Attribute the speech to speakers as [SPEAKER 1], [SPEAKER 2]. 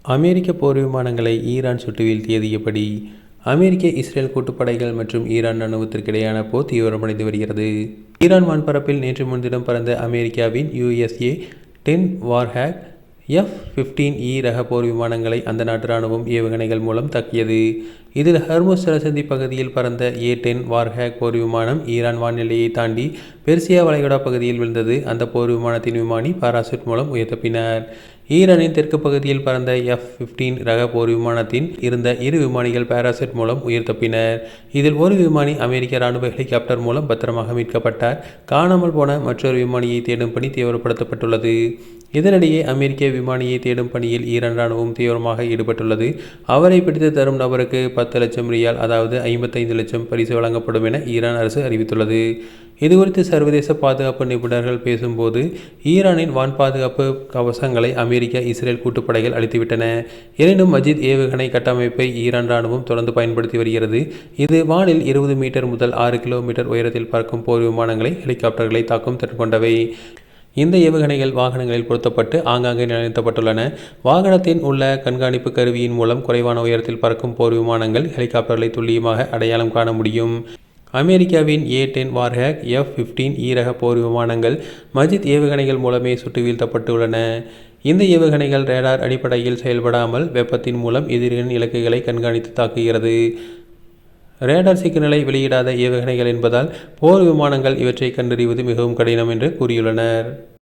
[SPEAKER 1] அமெரிக்க போர் விமானங்களை ஈரான் சுட்டு வீழ்த்தியது எப்படி? அமெரிக்க இஸ்ரேல் கூட்டுப்படைகள் மற்றும் ஈரான் ராணுவத்திற்கிடையான போர் தீவிரமடைந்து வருகிறது. ஈரான் வான்பரப்பில் நேற்று முன்தினம் பறந்த அமெரிக்காவின் USA-10 வார்ஹேக் F-15E ரக போர் விமானங்களை அந்த நாட்டு ராணுவம் ஏவுகணைகள் மூலம் தாக்கியது. இதில் ஹர்முஸ் ஜலசந்தி பகுதியில் பறந்த A-10 வார்ஹேக் போர் விமானம் ஈரான் வான்எல்லையை தாண்டி பெர்சியா வளைகுடா பகுதியில் விழுந்தது. அந்த போர் விமானத்தின் விமானி பாராசூட் மூலம் உயர்த்தப்பினார். ஈரானின் தெற்கு பகுதியில் பறந்த F-15 ரக போர் விமானத்தின் இருந்த 2 விமானிகள் பாராசூட் மூலம் உயிர் தப்பினர். இதில் ஒரு விமானி அமெரிக்க ராணுவ ஹெலிகாப்டர் மூலம் பத்திரமாக மீட்கப்பட்டார். காணாமல் போன மற்றொரு விமானியை தேடும் பணி தீவிரப்படுத்தப்பட்டுள்ளது. இதனிடையே அமெரிக்க விமானியை தேடும் பணியில் ஈரான் ராணுவம் தீவிரமாக ஈடுபட்டுள்ளது. அவரை பிடித்து தரும் நபருக்கு 10 லட்சம் ரியால், அதாவது 55 லட்சம் பரிசு வழங்கப்படும் என ஈரான் அரசு அறிவித்துள்ளது. இதுகுறித்து சர்வதேச பாதுகாப்பு நிபுணர்கள் பேசும்போது, ஈரானின் வான் பாதுகாப்பு கவசங்களை அமெரிக்க இஸ்ரேல் கூட்டுப்படைகள் அளித்துவிட்டன. எனினும் மஜித் ஏவுகணை கட்டமைப்பை ஈரான் ராணுவம் தொடர்ந்து பயன்படுத்தி வருகிறது. இது வானில் 20 மீட்டர் முதல் 6 கிலோமீட்டர் உயரத்தில் பறக்கும் போர் விமானங்களை, ஹெலிகாப்டர்களை தாக்கும் திறன் கொண்டவை. இந்த ஏவுகணைகள் வாகனங்களில் பொருத்தப்பட்டு ஆங்காங்கே நிலைநிறுத்தப்பட்டுள்ளன. வாகனத்தின் உள்ள கண்காணிப்பு கருவியின் மூலம் குறைவான உயரத்தில் பறக்கும் போர் விமானங்கள், ஹெலிகாப்டர்களை துல்லியமாக அடையாளம் காண முடியும். அமெரிக்காவின் A-10 வார்ஹேக் F-15E ரக போர் விமானங்கள் மஜித் ஏவுகணைகள் மூலமே சுட்டு வீழ்த்தப்பட்டுள்ளன. இந்த ஏவுகணைகள் ரேடார் அடிப்படையில் செயல்படாமல் வெப்பத்தின் மூலம் எதிரிகளின் இலக்குகளை கண்காணித்து தாக்குகிறது. ரேடார் சிக்னலை வெளியிடாத ஏவுகணைகள் என்பதால் போர் விமானங்கள் இவற்றை கண்டறிவது மிகவும் கடினம் என்று கூறியுள்ளனர்.